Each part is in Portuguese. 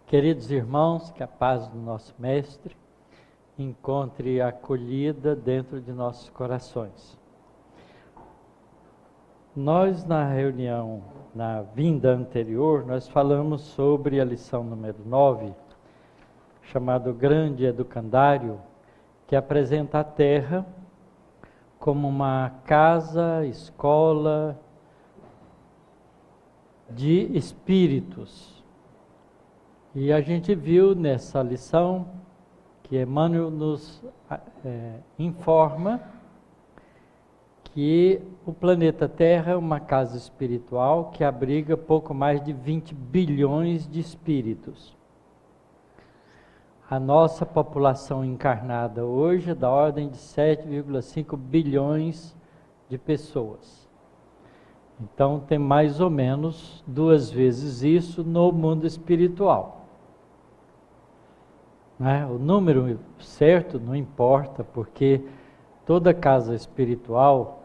Queridos irmãos, que a paz do nosso Mestre encontre acolhida dentro de nossos corações. Nós, na reunião, na vinda anterior, nós falamos sobre a lição número 9, chamado Grande Educandário, que apresenta a Terra como uma casa, escola de espíritos. E a gente viu nessa lição que Emmanuel nos informa que o planeta Terra é uma casa espiritual que abriga pouco mais de 20 bilhões de espíritos. A nossa população encarnada hoje é da ordem de 7,5 bilhões de pessoas. Então tem mais ou menos 2 vezes isso no mundo espiritual. O número certo não importa, porque toda casa espiritual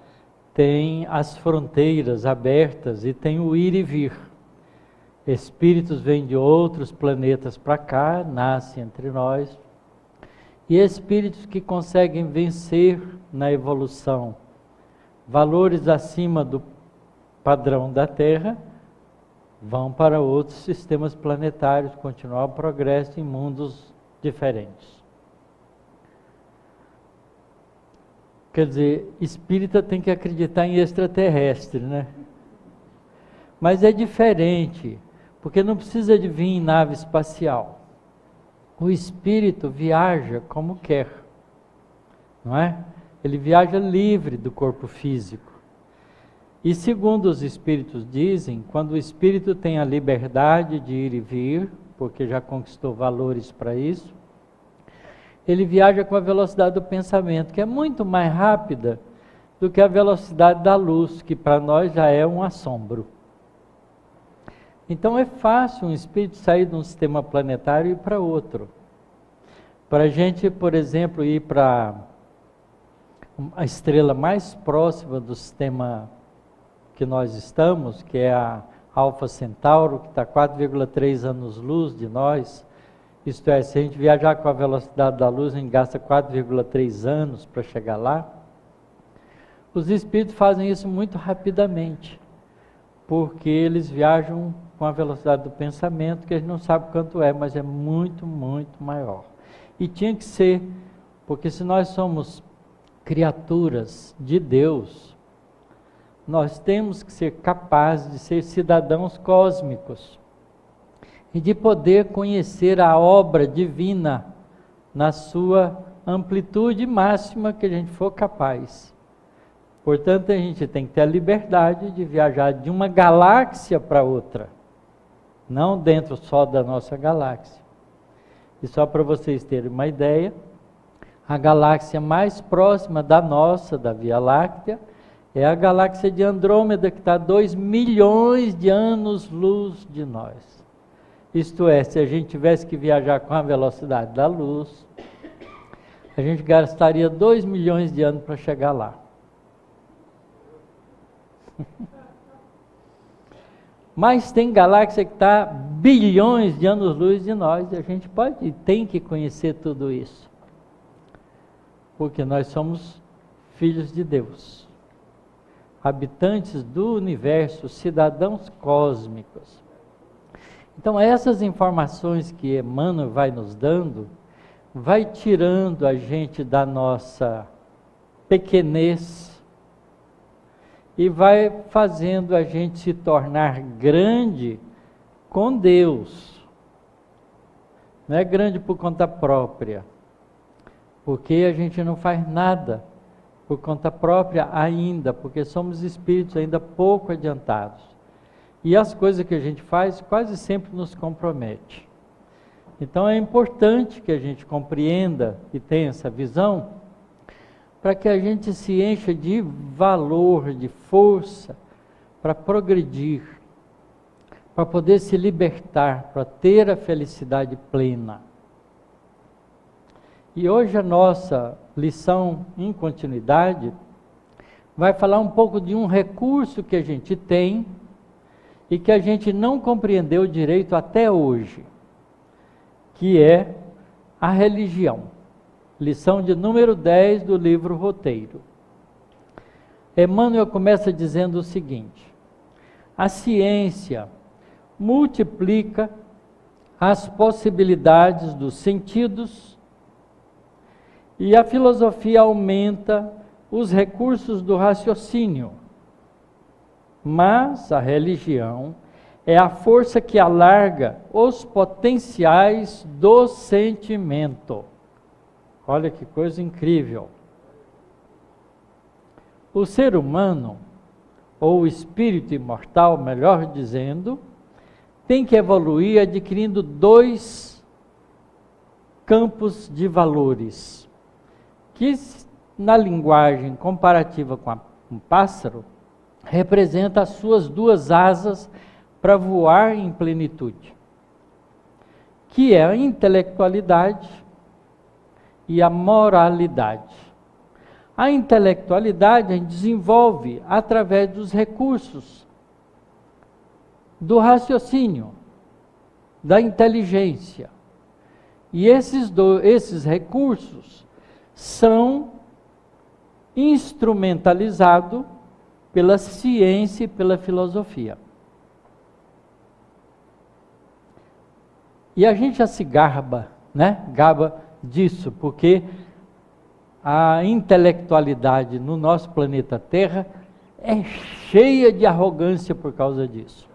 tem as fronteiras abertas e tem o ir e vir. Espíritos vêm de outros planetas para cá, nascem entre nós, e espíritos que conseguem vencer na evolução valores acima do padrão da Terra, vão para outros sistemas planetários, continuar o progresso em mundos diferentes. Quer dizer, espírita tem que acreditar em extraterrestre, né? Mas é diferente, porque não precisa de vir em nave espacial. O espírito viaja como quer, não é? Ele viaja livre do corpo físico. E segundo os espíritos dizem, quando o espírito tem a liberdade de ir e vir, porque já conquistou valores para isso, ele viaja com a velocidade do pensamento, que é muito mais rápida do que a velocidade da luz, que para nós já é um assombro. Então é fácil um espírito sair de um sistema planetário e ir para outro. Para a gente, por exemplo, ir para a estrela mais próxima do sistema que nós estamos, que é a Alfa Centauro, que está 4,3 anos-luz de nós, isto é, se a gente viajar com a velocidade da luz, a gente gasta 4,3 anos para chegar lá. Os espíritos fazem isso muito rapidamente, porque eles viajam com a velocidade do pensamento, que a gente não sabe quanto é, mas é muito, muito maior. E tinha que ser, porque se nós somos criaturas de Deus, nós temos que ser capazes de ser cidadãos cósmicos e de poder conhecer a obra divina na sua amplitude máxima que a gente for capaz. Portanto, a gente tem que ter a liberdade de viajar de uma galáxia para outra, não dentro só da nossa galáxia. E só para vocês terem uma ideia, a galáxia mais próxima da nossa, da Via Láctea, é a galáxia de Andrômeda, que está a 2 milhões de anos-luz de nós. Isto é, se a gente tivesse que viajar com a velocidade da luz, a gente gastaria 2 milhões de anos para chegar lá. Mas tem galáxia que está bilhões de anos-luz de nós, e a gente pode e tem que conhecer tudo isso. Porque nós somos filhos de Deus, habitantes do universo, cidadãos cósmicos. Então essas informações que Emmanuel vai nos dando, vai tirando a gente da nossa pequenez e vai fazendo a gente se tornar grande com Deus. Não é grande por conta própria, porque a gente não faz nada por conta própria ainda, porque somos espíritos ainda pouco adiantados. E as coisas que a gente faz quase sempre nos compromete. Então é importante que a gente compreenda e tenha essa visão, para que a gente se encha de valor, de força, para progredir, para poder se libertar, para ter a felicidade plena. E hoje a nossa lição em continuidade vai falar um pouco de um recurso que a gente tem e que a gente não compreendeu direito até hoje. que é a religião. Lição de número 10 do livro Roteiro. Emmanuel começa dizendo o seguinte: a ciência multiplica as possibilidades dos sentidos e a filosofia aumenta os recursos do raciocínio. Mas a religião é a força que alarga os potenciais do sentimento. Olha que coisa incrível. O ser humano, ou o espírito imortal, melhor dizendo, tem que evoluir adquirindo 2 campos de valores, que na linguagem comparativa com um pássaro, representa as suas 2 asas para voar em plenitude, que é a intelectualidade e a moralidade. A intelectualidade a gente desenvolve através dos recursos do raciocínio, da inteligência. E esses recursos são instrumentalizados pela ciência e pela filosofia. E a gente já se gaba disso, porque a intelectualidade no nosso planeta Terra é cheia de arrogância por causa disso.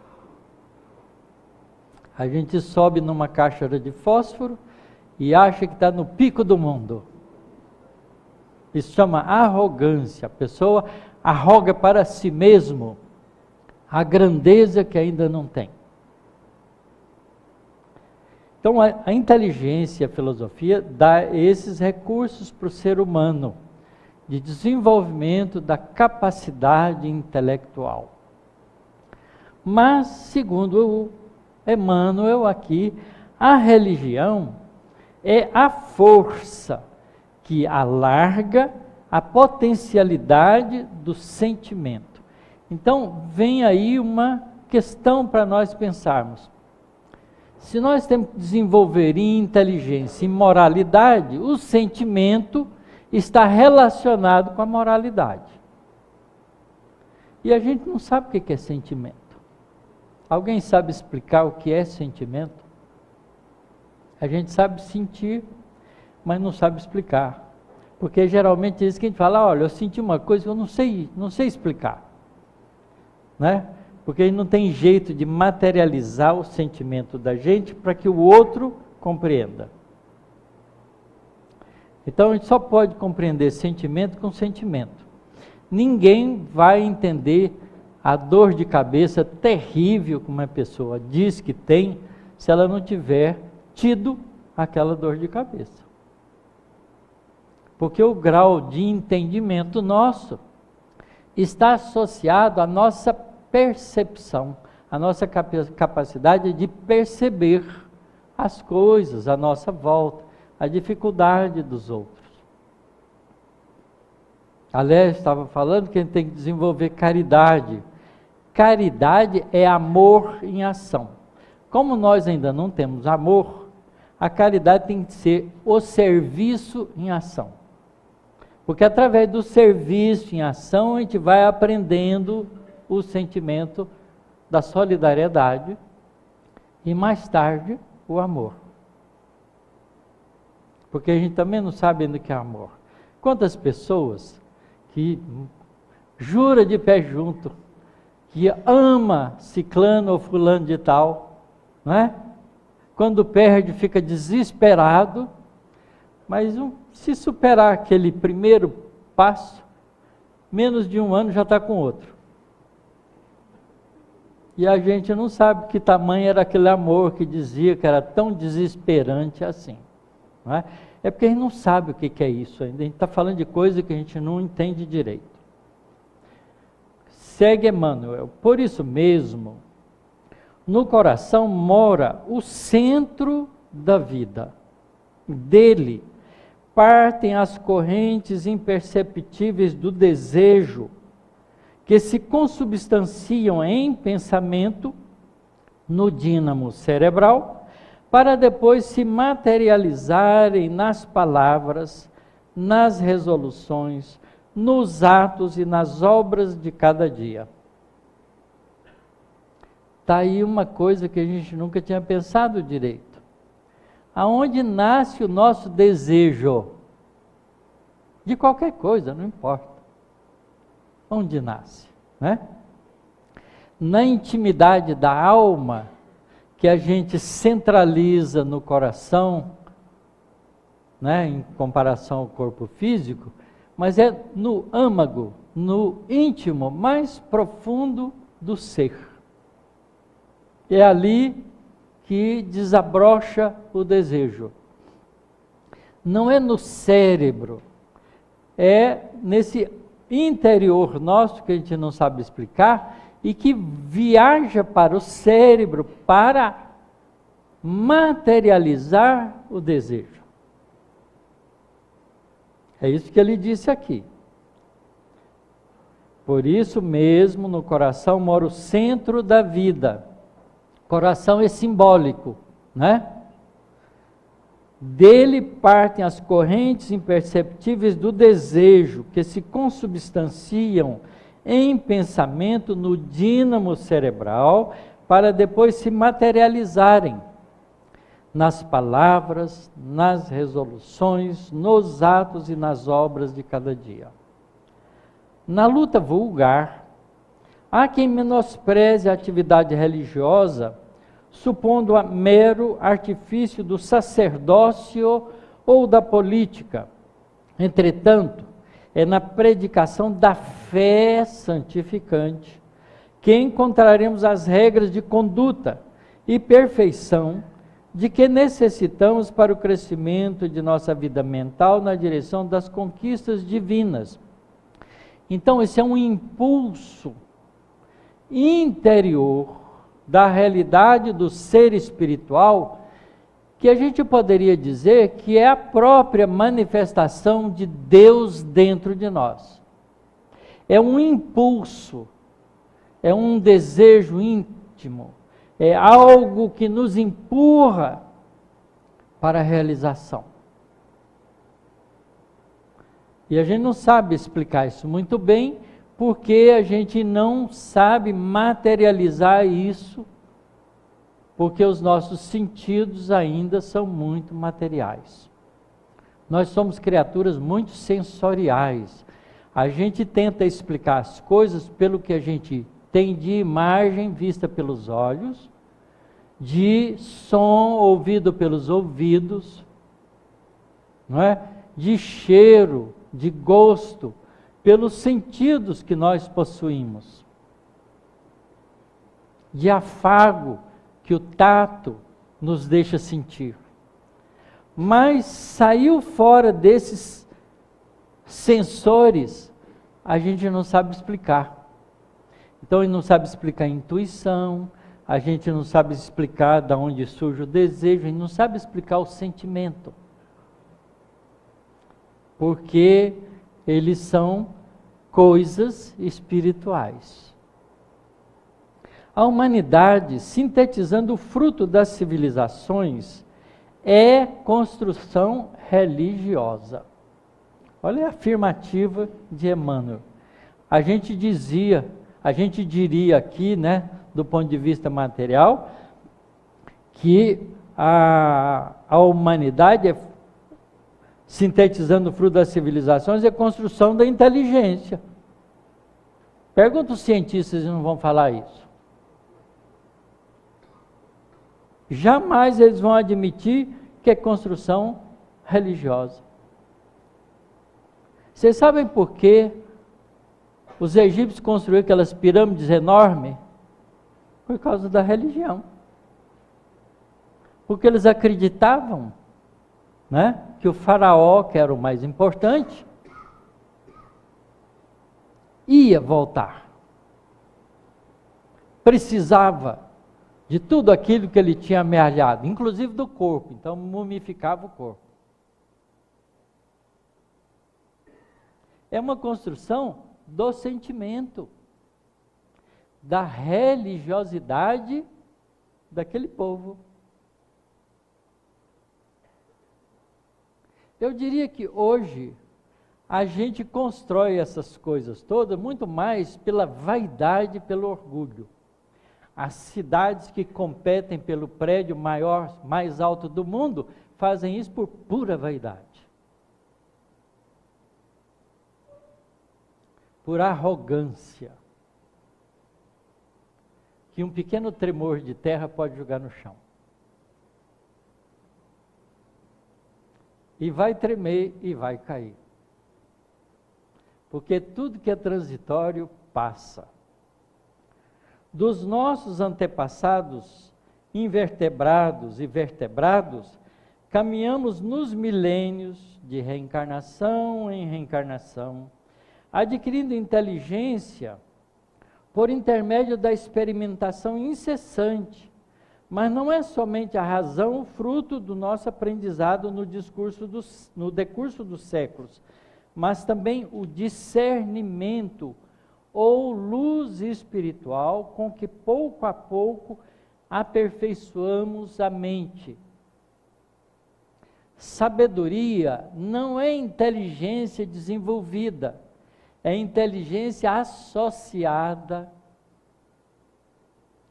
A gente sobe numa caixa de fósforo e acha que está no pico do mundo. Isso chama arrogância. A pessoa arroga para si mesmo a grandeza que ainda não tem. Então, a inteligência e a filosofia dá esses recursos para o ser humano, de desenvolvimento da capacidade intelectual. Mas, segundo o Emmanuel aqui, a religião é a força que alarga a potencialidade do sentimento. Então, vem aí uma questão para nós pensarmos. Se nós temos que desenvolver em inteligência e moralidade, o sentimento está relacionado com a moralidade. E a gente não sabe o que é sentimento. Alguém sabe explicar o que é sentimento? A gente sabe sentir, mas não sabe explicar. Porque geralmente é isso que a gente fala: olha, eu senti uma coisa que eu não sei explicar. Né? Porque não tem jeito de materializar o sentimento da gente para que o outro compreenda. Então a gente só pode compreender sentimento com sentimento. Ninguém vai entender a dor de cabeça terrível que uma pessoa diz que tem, se ela não tiver tido aquela dor de cabeça. Porque o grau de entendimento nosso está associado à nossa percepção, à nossa capacidade de perceber as coisas à nossa volta, a dificuldade dos outros. Aliás, estava falando que a gente tem que desenvolver caridade. Caridade é amor em ação. Como nós ainda não temos amor, a caridade tem que ser o serviço em ação. Porque através do serviço em ação, a gente vai aprendendo o sentimento da solidariedade e mais tarde o amor. Porque a gente também não sabe ainda o que é amor. Quantas pessoas que jura de pé junto que ama ciclano ou fulano de tal, não é? Quando perde fica desesperado, mas se superar aquele primeiro passo, menos de um ano já está com outro. E a gente não sabe que tamanho era aquele amor que dizia que era tão desesperante assim. Não é? É porque a gente não sabe o que é isso ainda. A gente está falando de coisa que a gente não entende direito. Segue Emmanuel. Por isso mesmo, no coração mora o centro da vida. Dele partem as correntes imperceptíveis do desejo, que se consubstanciam em pensamento no dínamo cerebral, para depois se materializarem nas palavras, nas resoluções, nos atos e nas obras de cada dia. Está aí uma coisa que a gente nunca tinha pensado direito. Aonde nasce o nosso desejo? De qualquer coisa, não importa. Onde nasce, né? Na intimidade da alma, que a gente centraliza no coração, né, em comparação ao corpo físico, mas é no âmago, no íntimo mais profundo do ser. É ali que desabrocha o desejo. Não é no cérebro, é nesse interior nosso que a gente não sabe explicar e que viaja para o cérebro para materializar o desejo. É isso que ele disse aqui. Por isso mesmo, no coração mora o centro da vida. Coração é simbólico, né? Dele partem as correntes imperceptíveis do desejo, que se consubstanciam em pensamento no dínamo cerebral, para depois se materializarem nas palavras, nas resoluções, nos atos e nas obras de cada dia. Na luta vulgar, há quem menospreze a atividade religiosa, supondo-a mero artifício do sacerdócio ou da política. Entretanto, é na predicação da fé santificante que encontraremos as regras de conduta e perfeição de que necessitamos para o crescimento de nossa vida mental na direção das conquistas divinas. Então, esse é um impulso interior da realidade do ser espiritual, que a gente poderia dizer que é a própria manifestação de Deus dentro de nós. É um impulso, é um desejo íntimo, é algo que nos empurra para a realização. E a gente não sabe explicar isso muito bem, porque a gente não sabe materializar isso, porque os nossos sentidos ainda são muito materiais. Nós somos criaturas muito sensoriais. A gente tenta explicar as coisas pelo que a gente tem de imagem vista pelos olhos, de som ouvido pelos ouvidos, não é? De cheiro, de gosto, pelos sentidos que nós possuímos, de afago que o tato nos deixa sentir. Mas saiu fora desses sensores, a gente não sabe explicar. Então, ele não sabe explicar a intuição, a gente não sabe explicar de onde surge o desejo, a gente não sabe explicar o sentimento. Porque eles são coisas espirituais. A humanidade, sintetizando o fruto das civilizações, é construção religiosa. Olha a afirmativa de Emmanuel. A gente diria aqui, né, do ponto de vista material, que a humanidade sintetizando o fruto das civilizações, é construção da inteligência. Pergunta os cientistas e não vão falar isso. Jamais eles vão admitir que é construção religiosa. Vocês sabem por que os egípcios construíram aquelas pirâmides enormes? Por causa da religião. Porque eles acreditavam, né, que o faraó, que era o mais importante, ia voltar. Precisava de tudo aquilo que ele tinha amealhado, inclusive do corpo, então mumificava o corpo. É uma construção do sentimento, da religiosidade daquele povo. Eu diria que hoje a gente constrói essas coisas todas muito mais pela vaidade e pelo orgulho. As cidades que competem pelo prédio maior, mais alto do mundo, fazem isso por pura vaidade. Por arrogância. Que um pequeno tremor de terra pode jogar no chão. E vai tremer e vai cair. Porque tudo que é transitório passa. Dos nossos antepassados, invertebrados e vertebrados, caminhamos nos milênios de reencarnação em reencarnação, adquirindo inteligência por intermédio da experimentação incessante, mas não é somente a razão o fruto do nosso aprendizado no decurso dos séculos, mas também o discernimento ou luz espiritual com que pouco a pouco aperfeiçoamos a mente. Sabedoria não é inteligência desenvolvida, é inteligência associada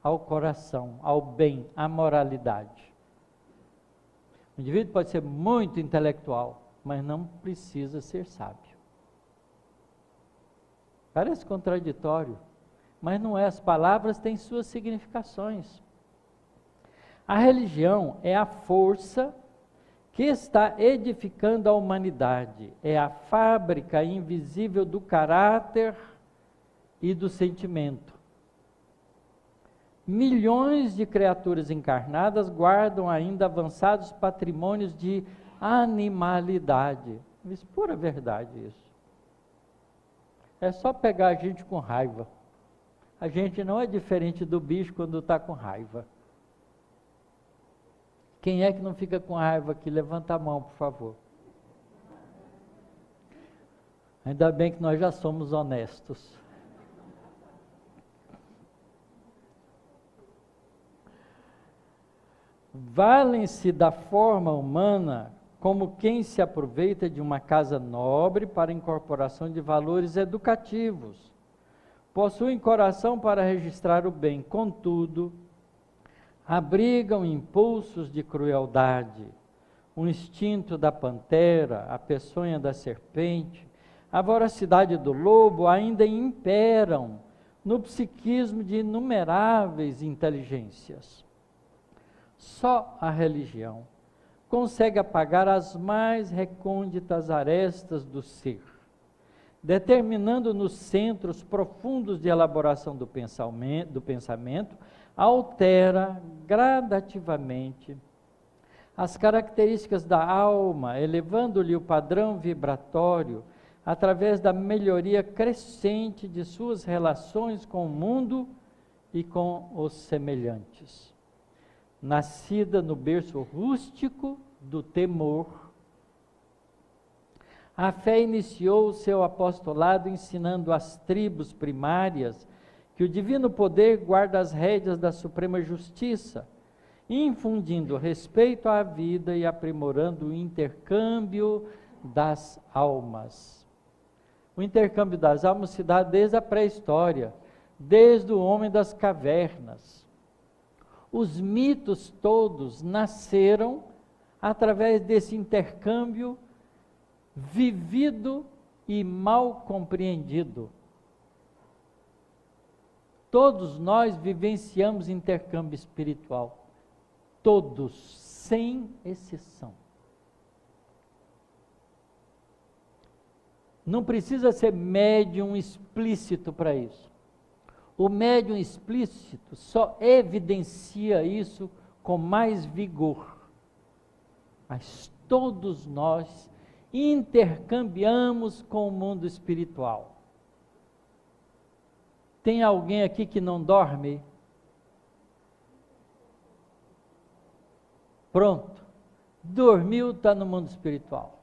ao coração, ao bem, à moralidade. O indivíduo pode ser muito intelectual, mas não precisa ser sábio. Parece contraditório, mas não é. As palavras têm suas significações. A religião é a força que está edificando a humanidade, é a fábrica invisível do caráter e do sentimento. Milhões de criaturas encarnadas guardam ainda avançados patrimônios de animalidade. Isso é pura verdade isso. É só pegar a gente com raiva. A gente não é diferente do bicho quando está com raiva. Quem é que não fica com raiva aqui? Levanta a mão, por favor. Ainda bem que nós já somos honestos. Valem-se da forma humana como quem se aproveita de uma casa nobre para a incorporação de valores educativos. Possuem coração para registrar o bem, contudo, abrigam impulsos de crueldade, o instinto da pantera, a peçonha da serpente, a voracidade do lobo ainda imperam no psiquismo de inumeráveis inteligências. Só a religião consegue apagar as mais recônditas arestas do ser, determinando nos centros profundos de elaboração do pensamento, altera gradativamente as características da alma, elevando-lhe o padrão vibratório através da melhoria crescente de suas relações com o mundo e com os semelhantes. Nascida no berço rústico do temor, a fé iniciou o seu apostolado ensinando às tribos primárias que o divino poder guarda as rédeas da suprema justiça, infundindo respeito à vida e aprimorando o intercâmbio das almas. O intercâmbio das almas se dá desde a pré-história, desde o homem das cavernas. Os mitos todos nasceram através desse intercâmbio vivido e mal compreendido. Todos nós vivenciamos intercâmbio espiritual. Todos, sem exceção. Não precisa ser médium explícito para isso. O médium explícito só evidencia isso com mais vigor. Mas todos nós intercambiamos com o mundo espiritual. Tem alguém aqui que não dorme? Pronto. Dormiu, está no mundo espiritual.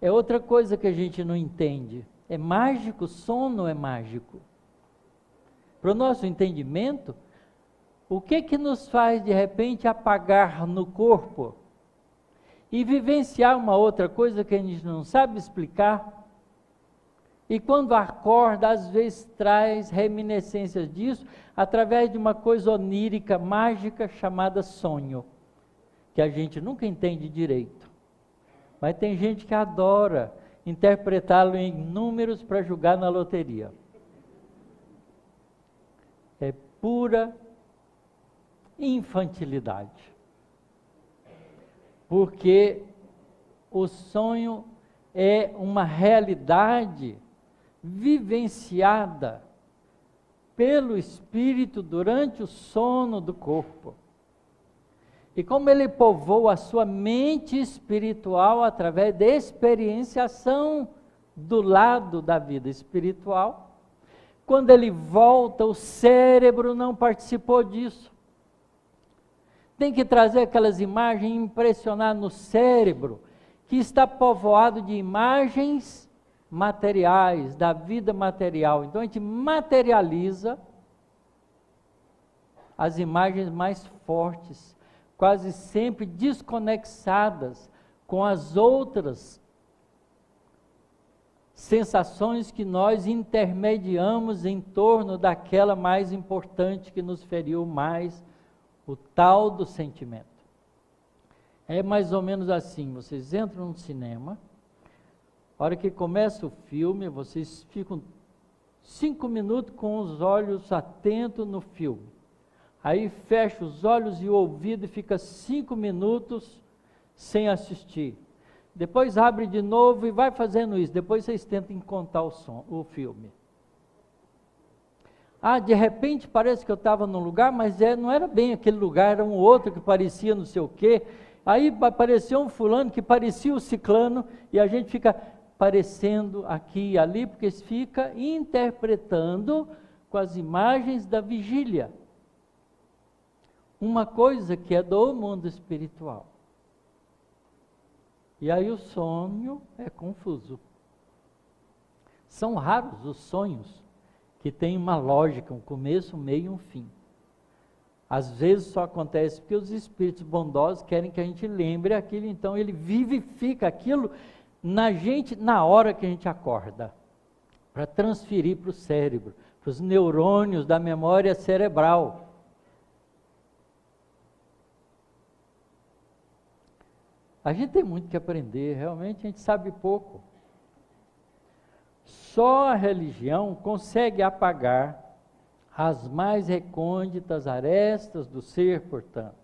É outra coisa que a gente não entende. É mágico? Sono é mágico. Para o nosso entendimento, O que nos faz, de repente, apagar no corpo e vivenciar uma outra coisa que a gente não sabe explicar? E quando acorda, às vezes traz reminiscências disso, através de uma coisa onírica, mágica, chamada sonho, que a gente nunca entende direito. Mas tem gente que adora interpretá-lo em números para jogar na loteria. É pura infantilidade. Porque o sonho é uma realidade vivenciada pelo espírito durante o sono do corpo. E como ele povoa a sua mente espiritual através da experienciação do lado da vida espiritual, quando ele volta, o cérebro não participou disso. Tem que trazer aquelas imagens e impressionar no cérebro, que está povoado de imagens materiais, da vida material. Então a gente materializa as imagens mais fortes, quase sempre desconexadas com as outras sensações que nós intermediamos em torno daquela mais importante que nos feriu mais, o tal do sentimento. É mais ou menos assim, vocês entram no cinema, a hora que começa o filme, vocês ficam 5 minutos com os olhos atentos no filme. Aí fecha os olhos e o ouvido e fica 5 minutos sem assistir. Depois abre de novo e vai fazendo isso. Depois vocês tentam contar o filme. De repente parece que eu estava num lugar, mas não era bem aquele lugar, era um outro que parecia não sei o quê. Aí apareceu um fulano que parecia o ciclano e a gente fica parecendo aqui e ali, porque fica interpretando com as imagens da vigília. Uma coisa que é do mundo espiritual. E aí o sonho é confuso. São raros os sonhos que têm uma lógica, um começo, um meio e um fim. Às vezes só acontece porque os espíritos bondosos querem que a gente lembre aquilo, então ele vivifica aquilo na gente na hora que a gente acorda, para transferir para o cérebro, para os neurônios da memória cerebral. A gente tem muito que aprender, realmente a gente sabe pouco. Só a religião consegue apagar as mais recônditas arestas do ser, portanto,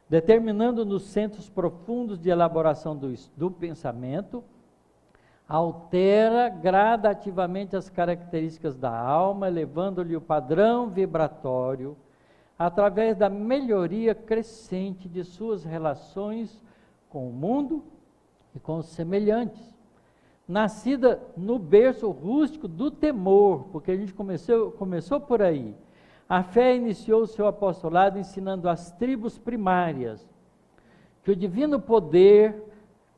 determinando nos centros profundos de elaboração do pensamento, altera gradativamente as características da alma, elevando-lhe o padrão vibratório, através da melhoria crescente de suas relações com o mundo e com os semelhantes. Nascida no berço rústico do temor, porque a gente começou por aí. A fé iniciou o seu apostolado ensinando às tribos primárias que o divino poder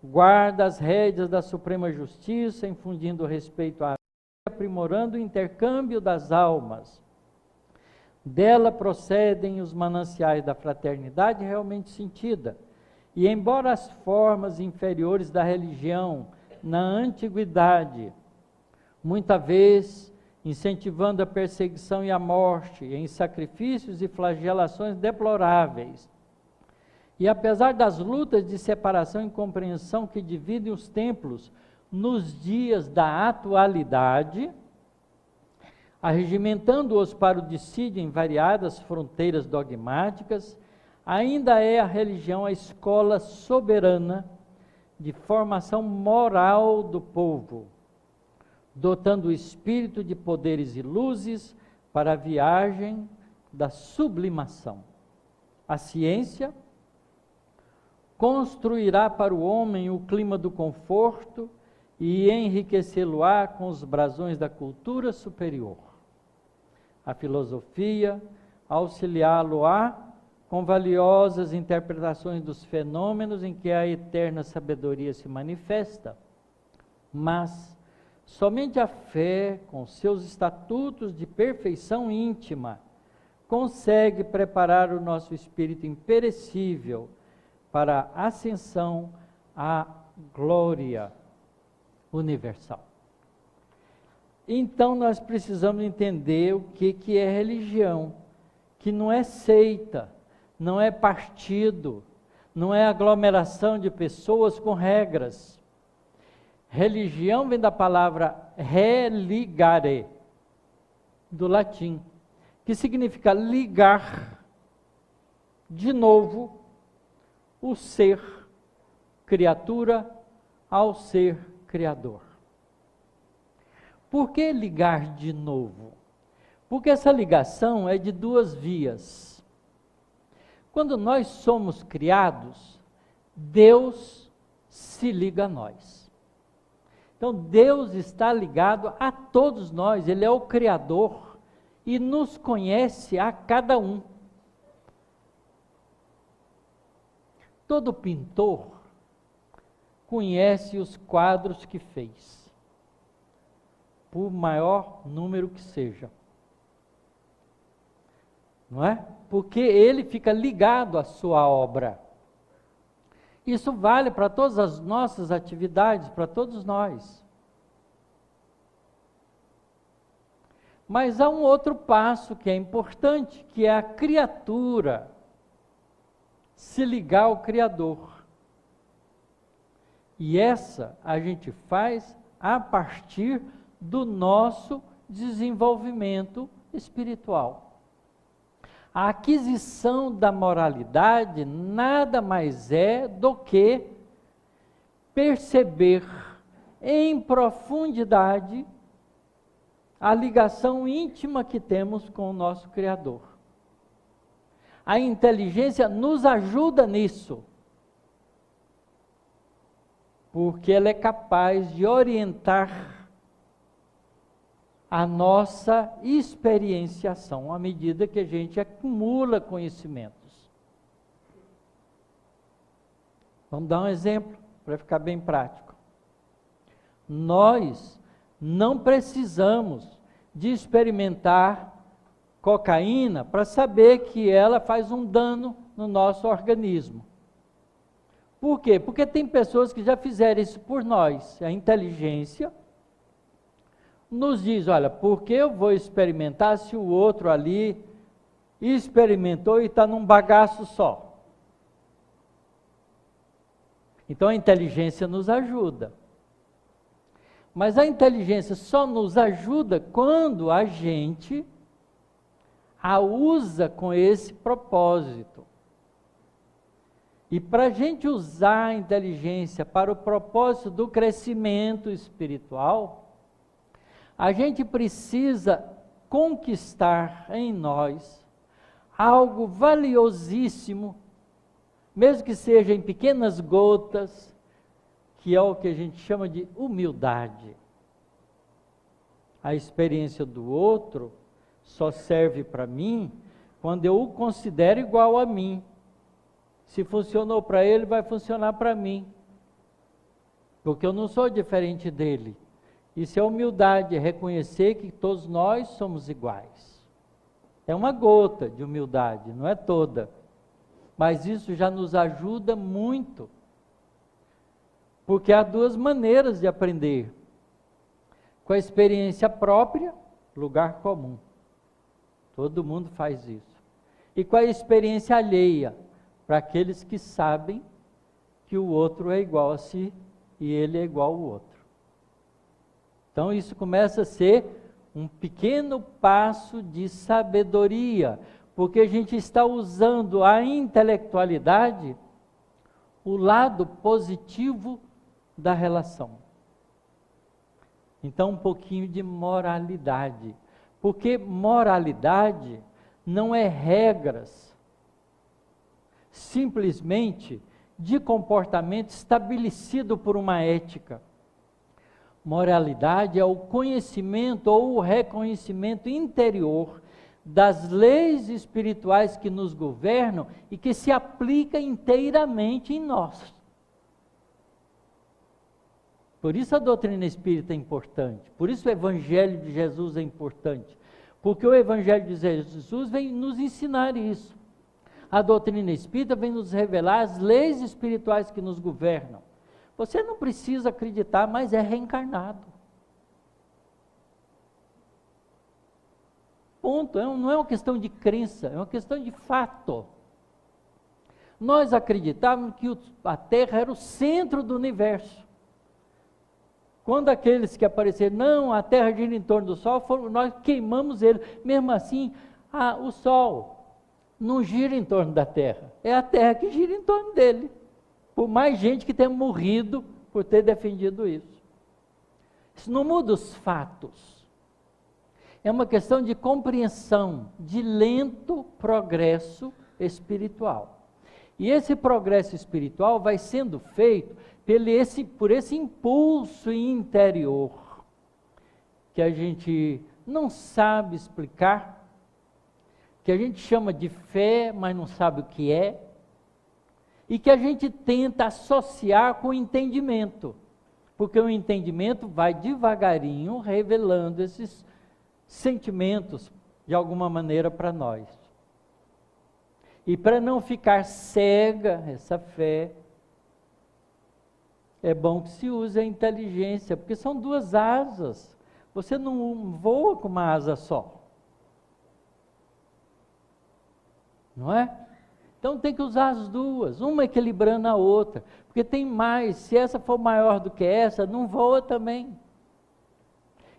guarda as rédeas da suprema justiça, infundindo respeito à vida, aprimorando o intercâmbio das almas. Dela procedem os mananciais da fraternidade realmente sentida. E embora as formas inferiores da religião na antiguidade, muita vez incentivando a perseguição e a morte, em sacrifícios e flagelações deploráveis. E apesar das lutas de separação e compreensão que dividem os templos nos dias da atualidade, arregimentando-os para o dissídio em variadas fronteiras dogmáticas, ainda é a religião a escola soberana de formação moral do povo, dotando o espírito de poderes e luzes para a viagem da sublimação. A ciência construirá para o homem o clima do conforto e enriquecê-lo-á com os brasões da cultura superior. A filosofia auxiliá-lo-á com valiosas interpretações dos fenômenos em que a eterna sabedoria se manifesta, mas somente a fé, com seus estatutos de perfeição íntima, consegue preparar o nosso espírito imperecível para a ascensão à glória universal. Então nós precisamos entender o que é religião, que não é seita, não é partido, não é aglomeração de pessoas com regras. Religião vem da palavra religare, do latim, que significa ligar de novo o ser criatura ao ser criador. Por que ligar de novo? Porque essa ligação é de duas vias. Quando nós somos criados, Deus se liga a nós. Então Deus está ligado a todos nós, Ele é o Criador e nos conhece a cada um. Todo pintor conhece os quadros que fez, por maior número que seja. Não é? Porque ele fica ligado à sua obra. Isso vale para todas as nossas atividades, para todos nós. Mas há um outro passo que é importante, que é a criatura se ligar ao Criador. E essa a gente faz a partir do nosso desenvolvimento espiritual. A aquisição da moralidade nada mais é do que perceber em profundidade a ligação íntima que temos com o nosso Criador. A inteligência nos ajuda nisso, porque ela é capaz de orientar a nossa experienciação, à medida que a gente acumula conhecimentos. Vamos dar um exemplo, para ficar bem prático. Nós não precisamos de experimentar cocaína para saber que ela faz um dano no nosso organismo. Por quê? Porque tem pessoas que já fizeram isso por nós. A inteligência nos diz, olha, por que eu vou experimentar se o outro ali experimentou e está num bagaço só? Então a inteligência nos ajuda. Mas a inteligência só nos ajuda quando a gente a usa com esse propósito. E para a gente usar a inteligência para o propósito do crescimento espiritual, a gente precisa conquistar em nós algo valiosíssimo, mesmo que seja em pequenas gotas, que é o que a gente chama de humildade. A experiência do outro só serve para mim quando eu o considero igual a mim. Se funcionou para ele, vai funcionar para mim, porque eu não sou diferente dele. Isso é humildade, é reconhecer que todos nós somos iguais. É uma gota de humildade, não é toda. Mas isso já nos ajuda muito. Porque há duas maneiras de aprender. Com a experiência própria, lugar comum. Todo mundo faz isso. E com a experiência alheia, para aqueles que sabem que o outro é igual a si e ele é igual ao outro. Então isso começa a ser um pequeno passo de sabedoria, porque a gente está usando a intelectualidade, o lado positivo da relação. Então um pouquinho de moralidade, porque moralidade não é regras, simplesmente de comportamento estabelecido por uma ética. Moralidade é o conhecimento ou o reconhecimento interior das leis espirituais que nos governam e que se aplica inteiramente em nós. Por isso a doutrina espírita é importante, por isso o Evangelho de Jesus é importante, Porque o Evangelho de Jesus vem nos ensinar isso. A doutrina espírita vem nos revelar as leis espirituais que nos governam. Você não precisa acreditar, mas é reencarnado. Ponto. Não é uma questão de crença, é uma questão de fato. Nós acreditávamos que a Terra era o centro do universo. Quando aqueles que apareceram, não, a Terra gira em torno do Sol, nós queimamos ele. Mesmo assim, o Sol não gira em torno da Terra, é a Terra que gira em torno dele. Por mais gente que tenha morrido por ter defendido isso. Isso não muda os fatos. É uma questão de compreensão, de lento progresso espiritual. E esse progresso espiritual vai sendo feito por esse impulso interior, que a gente não sabe explicar, que a gente chama de fé, mas não sabe o que é, e que a gente tenta associar com o entendimento, porque o entendimento vai devagarinho revelando esses sentimentos, de alguma maneira, para nós. E para não ficar cega essa fé, é bom que se use a inteligência, porque são duas asas. Você não voa com uma asa só. Não é? Então tem que usar as duas, uma equilibrando a outra. Porque tem mais, se essa for maior do que essa, não voa também.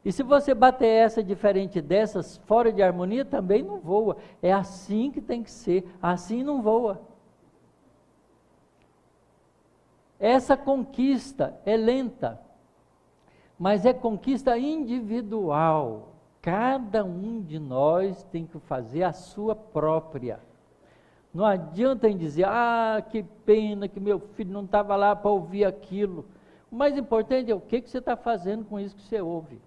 E se você bater essa diferente dessas, fora de harmonia, também não voa. É assim que tem que ser, assim não voa. Essa conquista é lenta, mas é conquista individual. Cada um de nós tem que fazer a sua própria. Não adianta em dizer, que pena que meu filho não estava lá para ouvir aquilo. O mais importante é o que você está fazendo com isso que você ouve.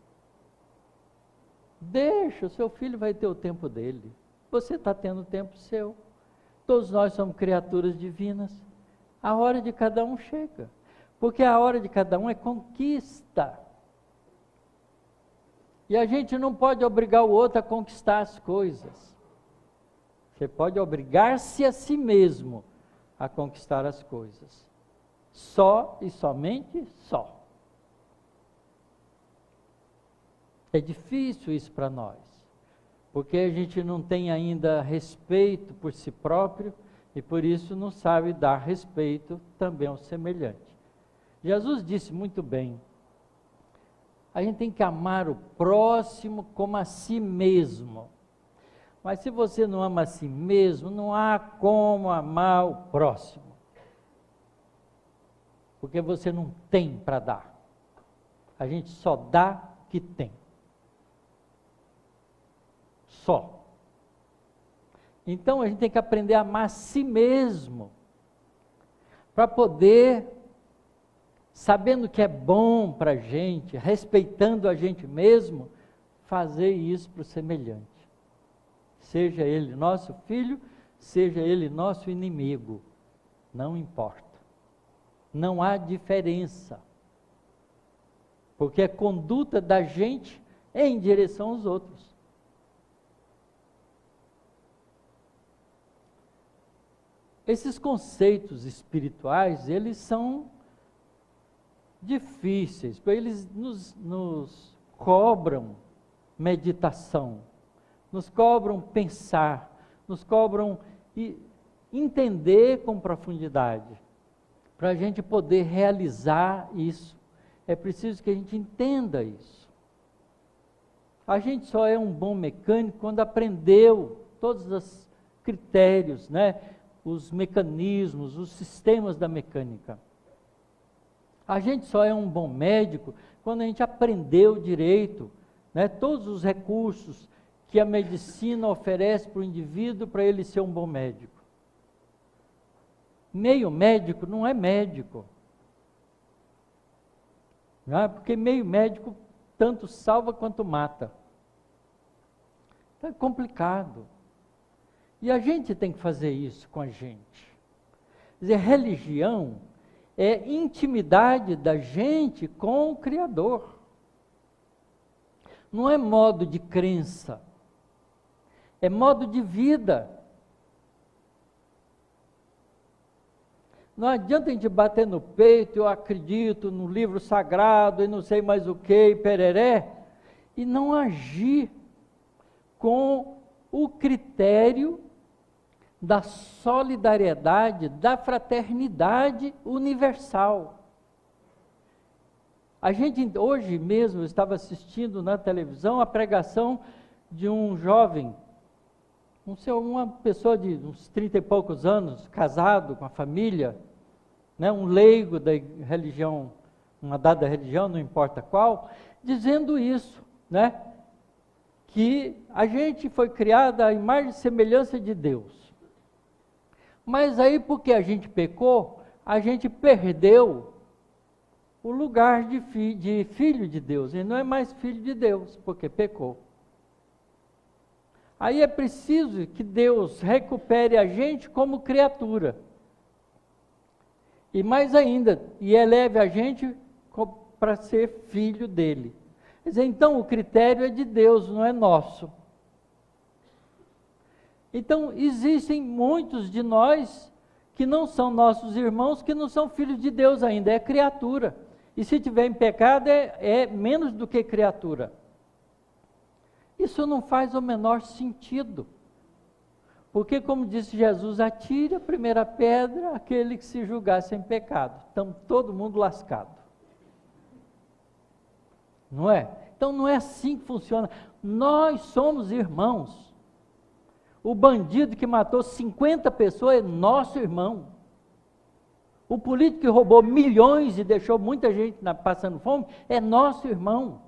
Deixa, o seu filho vai ter o tempo dele. Você está tendo o tempo seu. Todos nós somos criaturas divinas. A hora de cada um chega. Porque a hora de cada um é conquista. E a gente não pode obrigar o outro a conquistar as coisas. Você pode obrigar-se a si mesmo a conquistar as coisas. Só e somente só. É difícil isso para nós, porque a gente não tem ainda respeito por si próprio e por isso não sabe dar respeito também ao semelhante. Jesus disse muito bem, a gente tem que amar o próximo como a si mesmo. Mas se você não ama a si mesmo, não há como amar o próximo. Porque você não tem para dar. A gente só dá o que tem. Só. Então a gente tem que aprender a amar a si mesmo, para poder, sabendo que é bom para a gente, respeitando a gente mesmo, fazer isso para o semelhante. Seja ele nosso filho, seja ele nosso inimigo, não importa. Não há diferença, porque é conduta da gente em direção aos outros. Esses conceitos espirituais, eles são difíceis, porque eles nos cobram meditação, nos cobram pensar, nos cobram entender com profundidade. Para a gente poder realizar isso, é preciso que a gente entenda isso. A gente só é um bom mecânico quando aprendeu todos os critérios, os mecanismos, os sistemas da mecânica. A gente só é um bom médico quando a gente aprendeu direito, todos os recursos que a medicina oferece para o indivíduo para ele ser um bom médico. Meio médico não é médico. Porque meio médico tanto salva quanto mata. Então é complicado. E a gente tem que fazer isso com a gente. Quer dizer, religião é intimidade da gente com o Criador. Não é modo de crença. é modo de vida. Não adianta a gente bater no peito, eu acredito no livro sagrado e não sei mais o que, e pereré, e não agir com o critério da solidariedade, da fraternidade universal. A gente hoje mesmo estava assistindo na televisão a pregação de um jovem, uma pessoa de uns 30 e poucos anos, casado com a família, né, um leigo da religião, uma dada religião, não importa qual, dizendo isso, né, que a gente foi criada à imagem e semelhança de Deus. Mas aí, porque a gente pecou, a gente perdeu o lugar de filho de Deus. E não é mais filho de Deus, porque pecou. Aí é preciso que Deus recupere a gente como criatura. E mais ainda, e eleve a gente para ser filho dele. Quer dizer, então o critério é de Deus, não é nosso. Então, existem muitos de nós que não são nossos irmãos, que não são filhos de Deus ainda, é criatura. E se tiver em pecado, é menos do que criatura. Isso não faz o menor sentido. Porque, como disse Jesus, atire a primeira pedra aquele que se julgasse em pecado. Estamos todo mundo lascado. Não é? Então, não é assim que funciona. Nós somos irmãos. O bandido que matou 50 pessoas é nosso irmão. O político que roubou milhões e deixou muita gente passando fome é nosso irmão.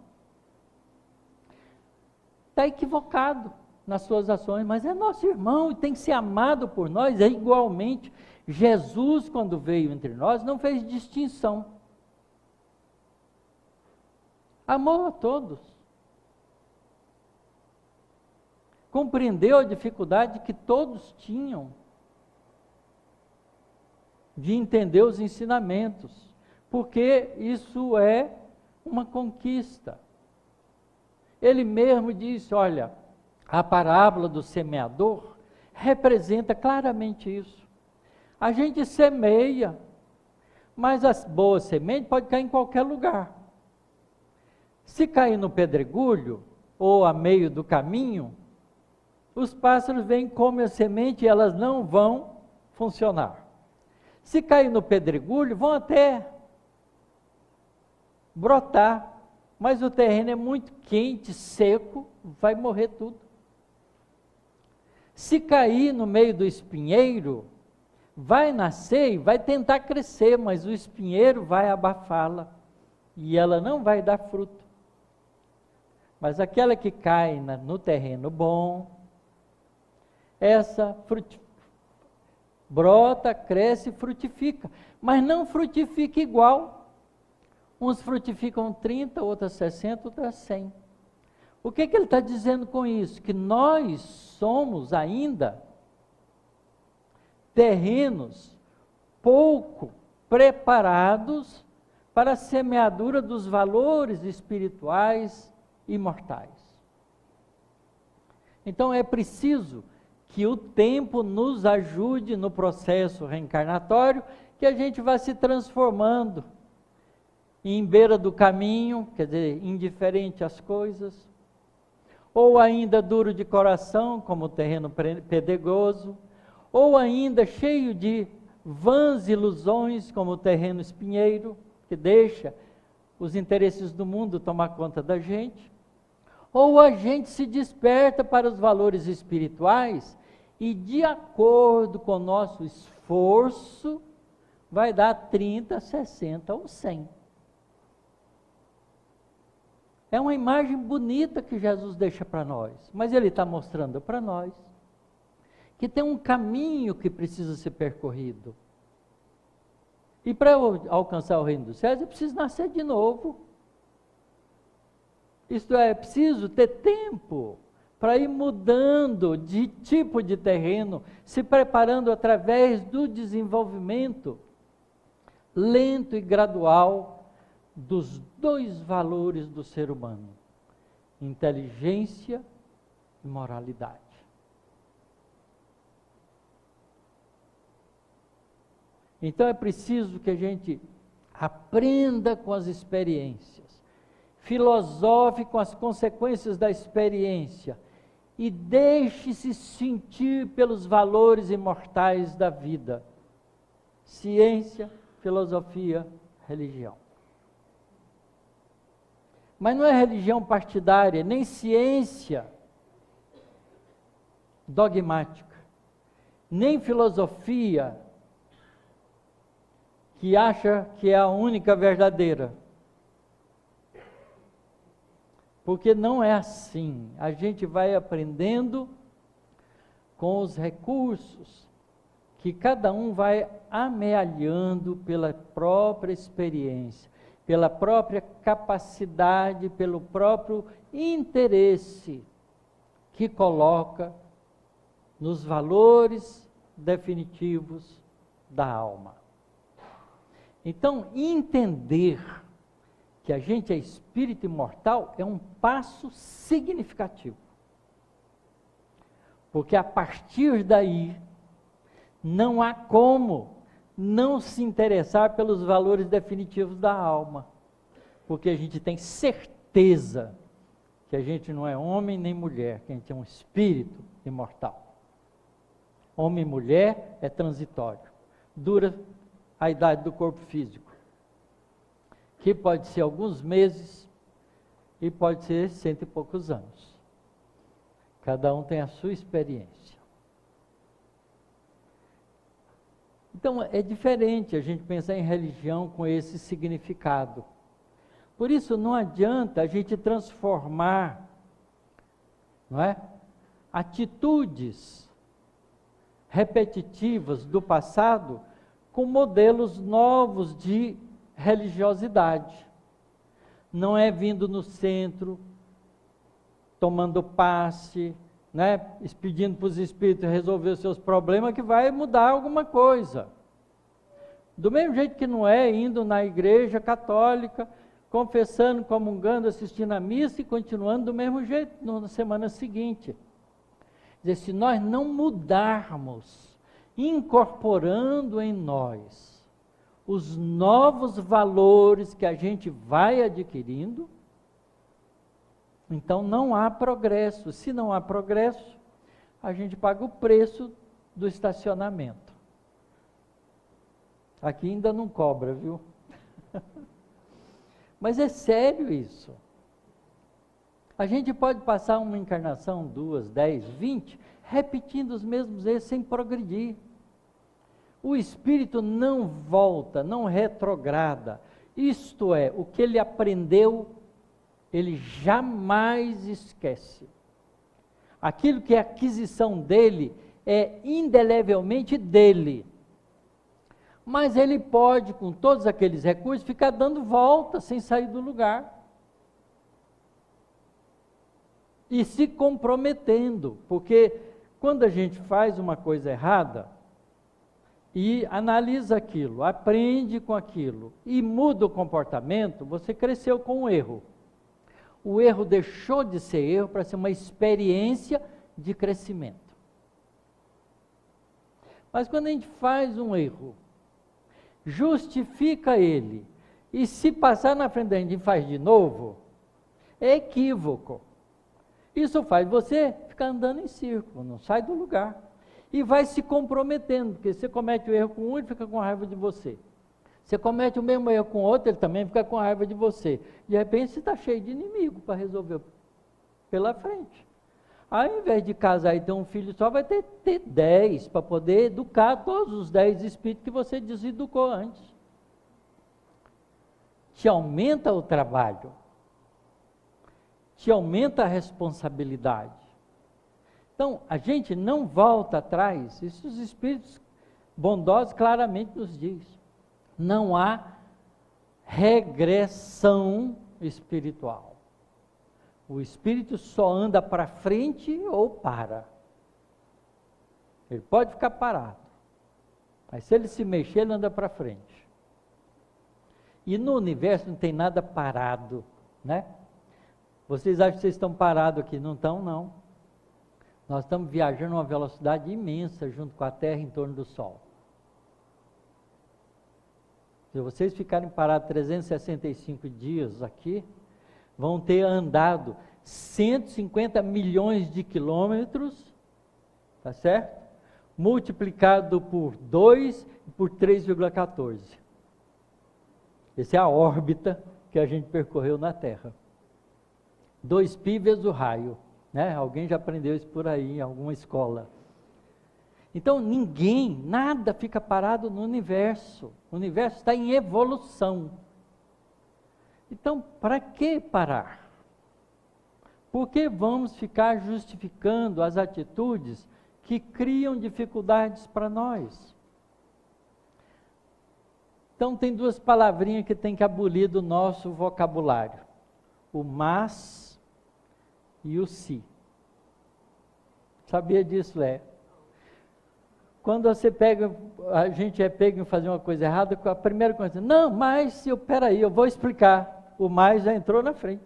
Está equivocado nas suas ações, mas é nosso irmão e tem que ser amado por nós igualmente. Jesus, quando veio entre nós, não fez distinção. Amou a todos. Compreendeu a dificuldade que todos tinham de entender os ensinamentos, porque isso é uma conquista. Ele mesmo disse, olha, a parábola do semeador representa claramente isso. A gente semeia, mas as boas sementes podem cair em qualquer lugar. Se cair no pedregulho, ou a meio do caminho, os pássaros vêm, comem a semente e elas não vão funcionar. Se cair no pedregulho, vão até brotar, mas o terreno é muito quente, seco, vai morrer tudo. Se cair no meio do espinheiro, vai nascer e vai tentar crescer, mas o espinheiro vai abafá-la e ela não vai dar fruto. Mas aquela que cai no terreno bom, essa brota, cresce, frutifica, mas não frutifica igual. Uns frutificam 30, outras 60, outras 100. O que ele está dizendo com isso? Que nós somos ainda terrenos pouco preparados para a semeadura dos valores espirituais imortais. Então é preciso que o tempo nos ajude no processo reencarnatório, que a gente vá se transformando em beira do caminho, quer dizer, indiferente às coisas, ou ainda duro de coração, como o terreno pedregoso, ou ainda cheio de vãs ilusões, como o terreno espinheiro, que deixa os interesses do mundo tomar conta da gente, ou a gente se desperta para os valores espirituais e, de acordo com o nosso esforço, vai dar 30, 60 ou 100. É uma imagem bonita que Jesus deixa para nós, mas Ele está mostrando para nós que tem um caminho que precisa ser percorrido. E para alcançar o reino dos céus, eu preciso nascer de novo. Isto é preciso ter tempo para ir mudando de tipo de terreno, se preparando através do desenvolvimento lento e gradual dos dois valores do ser humano: inteligência e moralidade. Então é preciso que a gente aprenda com as experiências, filosofe com as consequências da experiência e deixe-se sentir pelos valores imortais da vida. Ciência, filosofia, religião. Mas não é religião partidária, nem ciência dogmática, nem filosofia que acha que é a única verdadeira. Porque não é assim. A gente vai aprendendo com os recursos que cada um vai amealhando pela própria experiência, pela própria capacidade, pelo próprio interesse que coloca nos valores definitivos da alma. Então, entender que a gente é espírito imortal é um passo significativo. Porque a partir daí, não há como não se interessar pelos valores definitivos da alma. Porque a gente tem certeza que a gente não é homem nem mulher, que a gente é um espírito imortal. Homem e mulher é transitório. Dura a idade do corpo físico, que pode ser alguns meses e pode ser 100 e poucos anos. Cada um tem a sua experiência. Então é diferente a gente pensar em religião com esse significado. Por isso não adianta a gente transformar, não é, atitudes repetitivas do passado com modelos novos de religiosidade. Não é vindo no centro, tomando passe, né, pedindo para os espíritos resolver os seus problemas que vai mudar alguma coisa. Do mesmo jeito que não é indo na igreja católica, confessando, comungando, assistindo a missa e continuando do mesmo jeito na semana seguinte. Quer dizer, se nós não mudarmos, incorporando em nós os novos valores que a gente vai adquirindo, então não há progresso. Se não há progresso, a gente paga o preço do estacionamento. Aqui ainda não cobra, viu? Mas é sério isso. A gente pode passar uma encarnação, 2, 10, 20, repetindo os mesmos erros sem progredir. O espírito não volta, não retrograda. Isto é, o que ele aprendeu, ele jamais esquece. Aquilo que é aquisição dele é indelevelmente dele. Mas ele pode, com todos aqueles recursos, ficar dando volta sem sair do lugar. E se comprometendo, porque quando a gente faz uma coisa errada e analisa aquilo, aprende com aquilo e muda o comportamento, você cresceu com o erro. O erro deixou de ser erro para ser uma experiência de crescimento. Mas quando a gente faz um erro, justifica ele, e se passar na frente da gente e faz de novo, é equívoco. Isso faz você ficar andando em círculo, não sai do lugar. E vai se comprometendo, porque você comete o erro com um, ele fica com raiva de você. Você comete o mesmo erro com outro, ele também fica com raiva de você. De repente você está cheio de inimigo para resolver pela frente. Ao invés de casar e ter um filho só, vai ter 10 para poder educar todos os 10 espíritos que você deseducou antes. Te aumenta o trabalho. Te aumenta a responsabilidade. Então, a gente não volta atrás. Isso os espíritos bondosos claramente nos diz. Não há regressão espiritual. O espírito só anda para frente ou para. Ele pode ficar parado. Mas se ele se mexer, ele anda para frente. E no universo não tem nada parado, né? Vocês acham que vocês estão parados aqui? Não estão, não. Nós estamos viajando a uma velocidade imensa junto com a Terra em torno do Sol. Se vocês ficarem parados 365 dias aqui, vão ter andado 150 milhões de quilômetros, tá certo? Multiplicado por 2 e por 3,14. Essa é a órbita que a gente percorreu na Terra. 2π vezes o raio, né? Alguém já aprendeu isso por aí em alguma escola. Então ninguém, nada fica parado no universo. O universo está em evolução. Então, para que parar? Por que vamos ficar justificando as atitudes que criam dificuldades para nós? Então, tem duas palavrinhas que tem que abolir do nosso vocabulário: o mas e o se. Sabia disso, Léa? Quando a gente é pego em fazer uma coisa errada, a primeira coisa, não, mas, peraí, eu vou explicar. O mais já entrou na frente.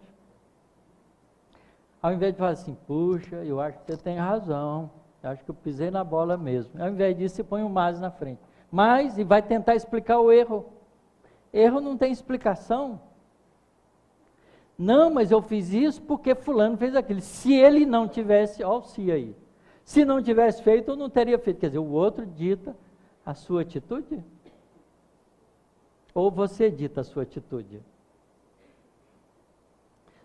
Ao invés de falar assim, puxa, eu acho que você tem razão, eu acho que eu pisei na bola mesmo. Ao invés disso, você põe o mais na frente. Mas, e vai tentar explicar o erro. Erro não tem explicação. Não, mas eu fiz isso porque fulano fez aquilo. Se ele não tivesse, ó o se aí. Se não tivesse feito, eu não teria feito. Quer dizer, o outro dita a sua atitude? Ou você dita a sua atitude?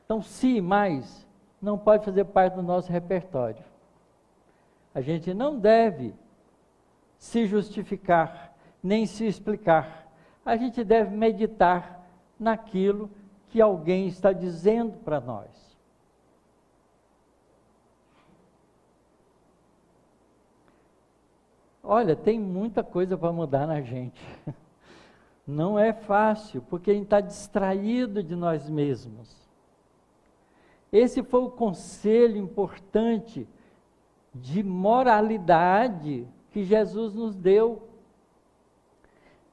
Então, se mais, não pode fazer parte do nosso repertório. A gente não deve se justificar, nem se explicar. A gente deve meditar naquilo que alguém está dizendo para nós. Olha, tem muita coisa para mudar na gente. Não é fácil, porque a gente está distraído de nós mesmos. Esse foi o conselho importante de moralidade que Jesus nos deu.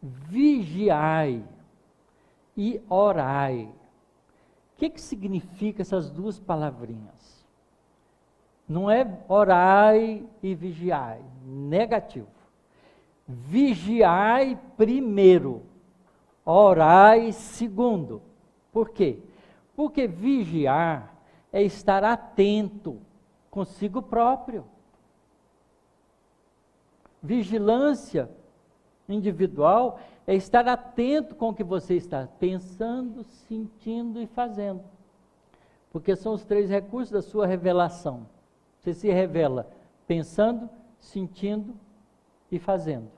Vigiai e orai. O que significa essas duas palavrinhas? Não é orai e vigiai, negativo. Vigiai primeiro, orai segundo. Por quê? Porque vigiar é estar atento consigo próprio. Vigilância individual é estar atento com o que você está pensando, sentindo e fazendo. Porque são os 3 recursos da sua revelação. Você se revela pensando, sentindo e fazendo.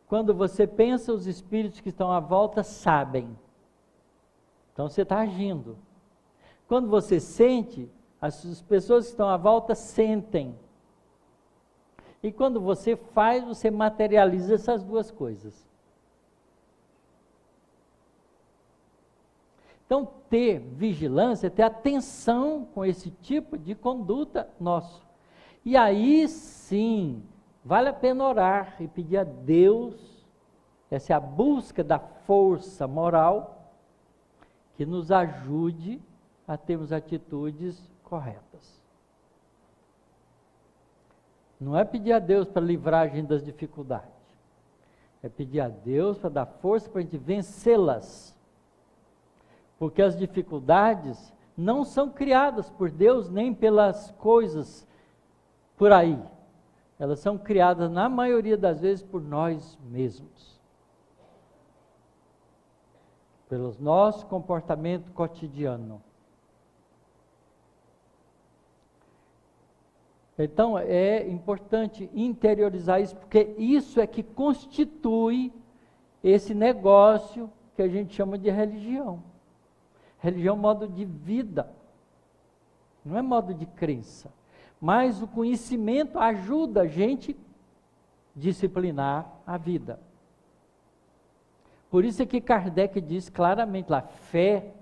Quando você pensa, os espíritos que estão à volta sabem. Então você está agindo. Quando você sente, as pessoas que estão à volta sentem. E quando você faz, você materializa essas duas coisas. Então, ter vigilância, ter atenção com esse tipo de conduta nosso. E aí sim, vale a pena orar e pedir a Deus, essa é a busca da força moral, que nos ajude a termos atitudes corretas. Não é pedir a Deus para livrar a gente das dificuldades, é pedir a Deus para dar força para a gente vencê-las. Porque as dificuldades não são criadas por Deus nem pelas coisas por aí. Elas são criadas, na maioria das vezes, por nós mesmos. Pelo nosso comportamento cotidiano. Então, é importante interiorizar isso, porque isso é que constitui esse negócio que a gente chama de religião. Religião é modo de vida, não é modo de crença. Mas o conhecimento ajuda a gente a disciplinar a vida. Por isso é que Kardec diz claramente lá, fé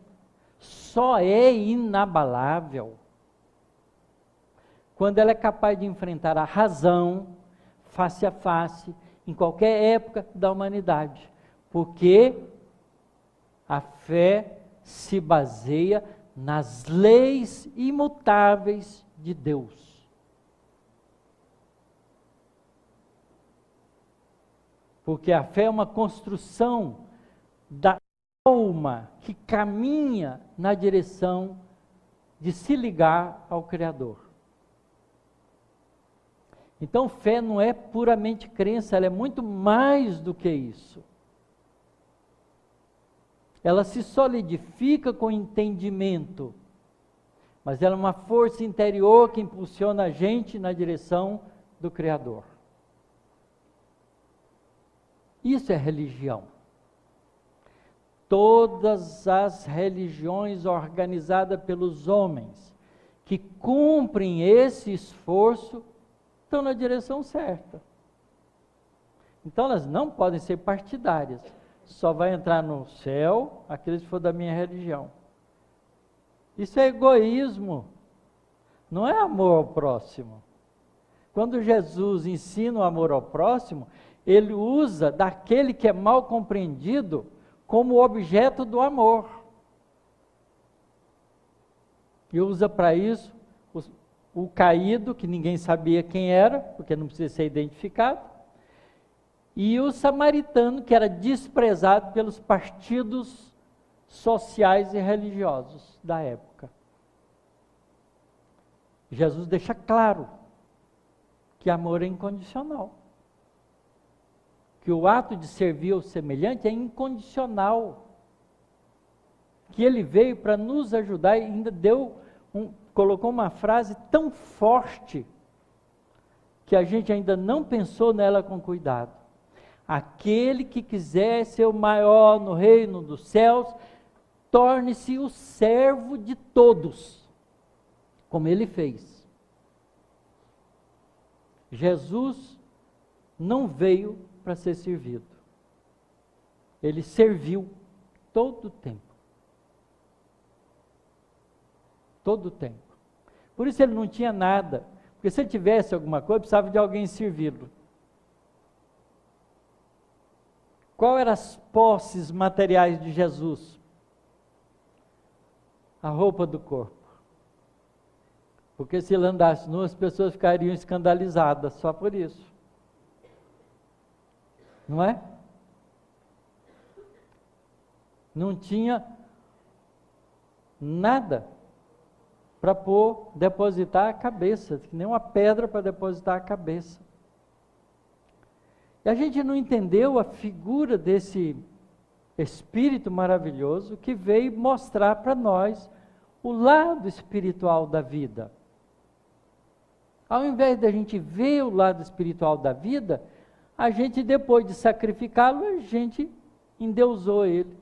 só é inabalável quando ela é capaz de enfrentar a razão, face a face, em qualquer época da humanidade. Porque a fé se baseia nas leis imutáveis de Deus. Porque a fé é uma construção da alma que caminha na direção de se ligar ao Criador. Então, fé não é puramente crença, ela é muito mais do que isso. Ela se solidifica com entendimento, mas ela é uma força interior que impulsiona a gente na direção do Criador. Isso é religião. Todas as religiões organizadas pelos homens que cumprem esse esforço estão na direção certa. Então elas não podem ser partidárias. Só vai entrar no céu aqueles que for da minha religião. Isso é egoísmo. Não é amor ao próximo. Quando Jesus ensina o amor ao próximo, ele usa daquele que é mal compreendido como objeto do amor. E usa para isso o caído, que ninguém sabia quem era, porque não precisa ser identificado, e o samaritano, que era desprezado pelos partidos sociais e religiosos da época. Jesus deixa claro que amor é incondicional. Que o ato de servir ao semelhante é incondicional. Que ele veio para nos ajudar e ainda colocou uma frase tão forte que a gente ainda não pensou nela com cuidado. Aquele que quiser ser o maior no reino dos céus, torne-se o servo de todos, como ele fez. Jesus não veio para ser servido. Ele serviu todo o tempo. Todo o tempo. Por isso ele não tinha nada. Porque se ele tivesse alguma coisa, precisava de alguém servi-lo. Qual eram as posses materiais de Jesus? A roupa do corpo. Porque se ele andasse nu, as pessoas ficariam escandalizadas só por isso. Não é? Não tinha nada para depositar a cabeça, nem uma pedra para depositar a cabeça. E a gente não entendeu a figura desse Espírito maravilhoso que veio mostrar para nós o lado espiritual da vida. Ao invés de a gente ver o lado espiritual da vida, a gente, depois de sacrificá-lo, a gente endeusou ele.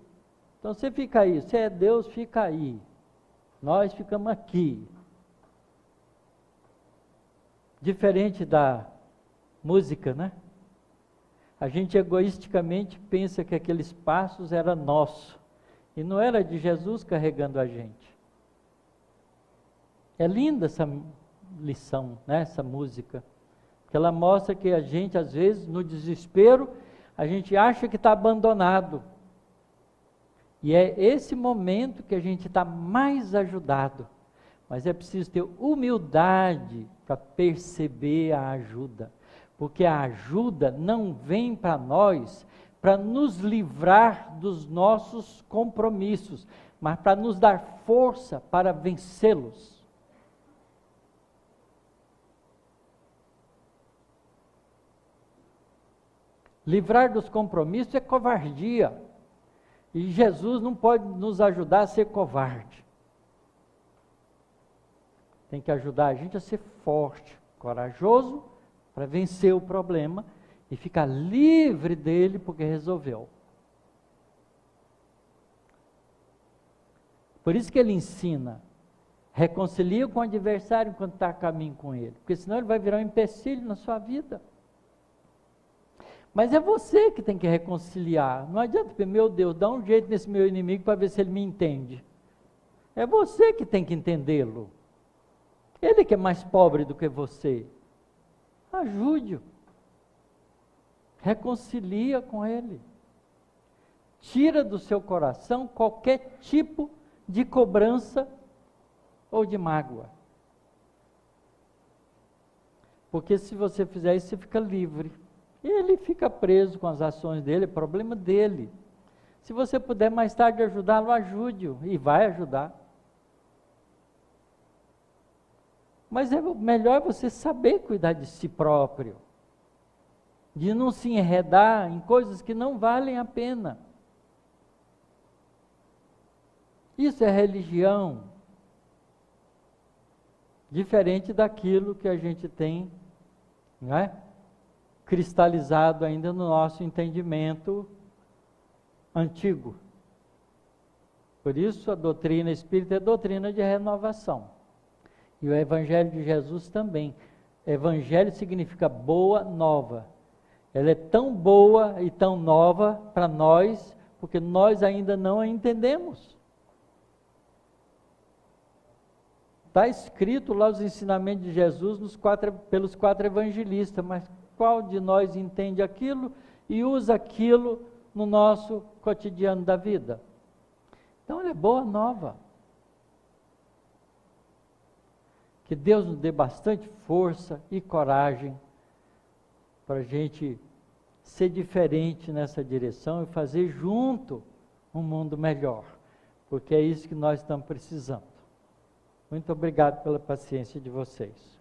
Então você fica aí, você é Deus, fica aí. Nós ficamos aqui. Diferente da música, né? A gente egoisticamente pensa que aqueles passos era nosso. E não era de Jesus carregando a gente. É linda essa lição, né? Essa música. Porque ela mostra que a gente, às vezes, no desespero, a gente acha que está abandonado. E é esse momento que a gente está mais ajudado. Mas é preciso ter humildade para perceber a ajuda. Porque a ajuda não vem para nós para nos livrar dos nossos compromissos, mas para nos dar força para vencê-los. Livrar dos compromissos é covardia. E Jesus não pode nos ajudar a ser covarde. Tem que ajudar a gente a ser forte, corajoso, para vencer o problema e ficar livre dele porque resolveu. Por isso que ele ensina, reconcilia com o adversário enquanto está a caminho com ele, porque senão ele vai virar um empecilho na sua vida. Mas é você que tem que reconciliar. Não adianta, meu Deus, dá um jeito nesse meu inimigo para ver se ele me entende. É você que tem que entendê-lo. Ele que é mais pobre do que você. Ajude-o. Reconcilia com ele. Tira do seu coração qualquer tipo de cobrança ou de mágoa. Porque se você fizer isso, você fica livre. E ele fica preso com as ações dele, é problema dele. Se você puder mais tarde ajudá-lo, ajude-o, e vai ajudar. Mas é melhor você saber cuidar de si próprio, de não se enredar em coisas que não valem a pena. Isso é religião, diferente daquilo que a gente tem, não é? Cristalizado ainda no nosso entendimento antigo. Por isso a doutrina espírita é doutrina de renovação. E o Evangelho de Jesus também. Evangelho significa boa nova. Ela é tão boa e tão nova para nós, porque nós ainda não a entendemos. Está escrito lá os ensinamentos de Jesus pelos 4 evangelistas, mas qual de nós entende aquilo e usa aquilo no nosso cotidiano da vida? Então ela é boa nova. Que Deus nos dê bastante força e coragem para a gente ser diferente nessa direção e fazer junto um mundo melhor, porque é isso que nós estamos precisando. Muito obrigado pela paciência de vocês.